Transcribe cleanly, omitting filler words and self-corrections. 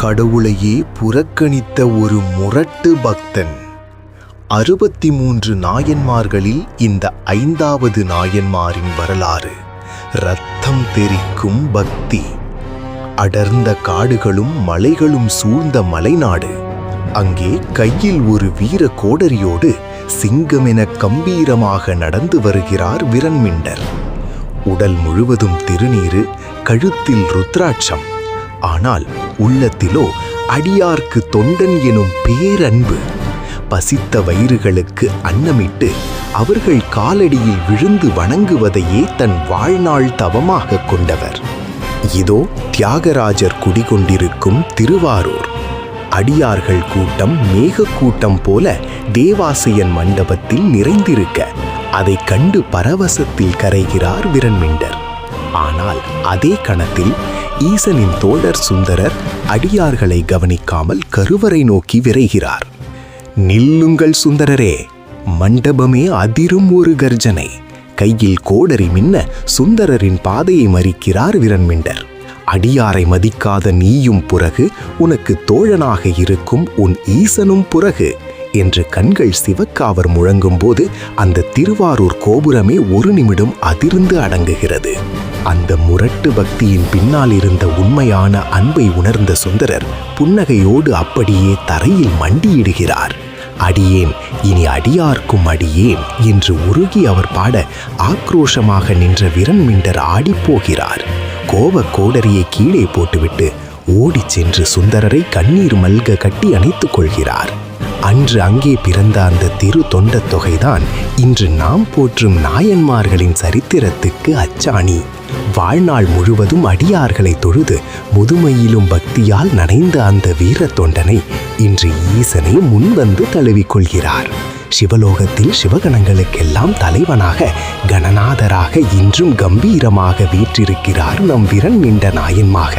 கடவுளையே புறக்கணித்த ஒரு முரட்டு பக்தன். 63 நாயன்மார்களில் இந்த 5வது நாயன்மாரின் வரலாறு. இரத்தம் தெறிக்கும் பக்தி. அடர்ந்த காடுகளும் மலைகளும் சூழ்ந்த மலைநாடு. அங்கே கையில் ஒரு வீர கோடரியோடு சிங்கமென கம்பீரமாக நடந்து வருகிறார் விரண்மிண்டர். உடல் முழுவதும் திருநீறு, கழுத்தில் ருத்ராட்சம். ஆனால் உள்ளத்திலோ அடியார்க்கு தொண்டன் எனும் பேரன்பு. பசித்த வயிறுகளுக்கு அன்னமிட்டு அவர்கள் காலடியில் விழுந்து வணங்குவதையே தன் வாழ்நாள் தவமாக கொண்டவர். இதோ தியாகராஜர் குடிகொண்டிருக்கும் திருவாரூர். அடியார்கள் கூட்டம் மேகக்கூட்டம் போல தேவாசையன் மண்டபத்தில் நிறைந்திருக்க அதை கண்டு பரவசத்தில் கரைகிறார் விரண்மிண்டர். ஆனால் அதே கணத்தில் ஈசனின் தோழர் சுந்தரர் அடியார்களை கவனிக்காமல் கருவறை நோக்கி விரைகிறார். நில்லுங்கள் சுந்தரரே! மண்டபமே அதிரும் ஒரு கர்ஜனை. கையில் கோடரி மின்ன சுந்தரரின் பாதையை மறிக்கிறார் விரண்மிண்டர். அடியாரை மதிக்காத நீயும் புறகு, உனக்கு தோழனாக இருக்கும் உன் ஈசனும் புறகு என்று கண்கள் சிவக்க அவர் முழங்கும் போது அந்த திருவாரூர் கோபுரமே ஒரு நிமிடம் அதிர்ந்து அடங்குகிறது. அந்த முரட்டு பக்தியின் பின்னால் இருந்த உண்மையான அன்பை உணர்ந்த சுந்தரர் புன்னகையோடு அப்படியே தரையில் மண்டியிடுகிறார். அடியேன், இனி அடியார்க்கும் அடியேன் என்று உருகி அவர் பாட ஆக்ரோஷமாக நின்ற விரண்மிண்டர் ஆடிப்போகிறார். கோப கோடரியை கீழே போட்டுவிட்டு ஓடிச் சென்று சுந்தரரை கண்ணீர் மல்க கட்டி அணைத்துக் கொள்கிறார். அன்று அங்கே பிறந்த அந்த திரு தொண்ட தொகைதான் இன்று நாம் போற்றும் நாயன்மார்களின் சரித்திரத்துக்கு அச்சாணி. வாழ்நாள் முழுவதும் அடியார்களை தொழுது முதுமையிலும் பக்தியால் நனைந்த அந்த வீர தொண்டனை இன்று ஈசனை முன்வந்து தழுவிக்கொள்கிறார். சிவலோகத்தில் சிவகணங்களுக்கெல்லாம் தலைவனாக, கணநாதராக இன்றும் கம்பீரமாக வீற்றிருக்கிறார் நம் விரண்மிண்ட நாயன்மாக.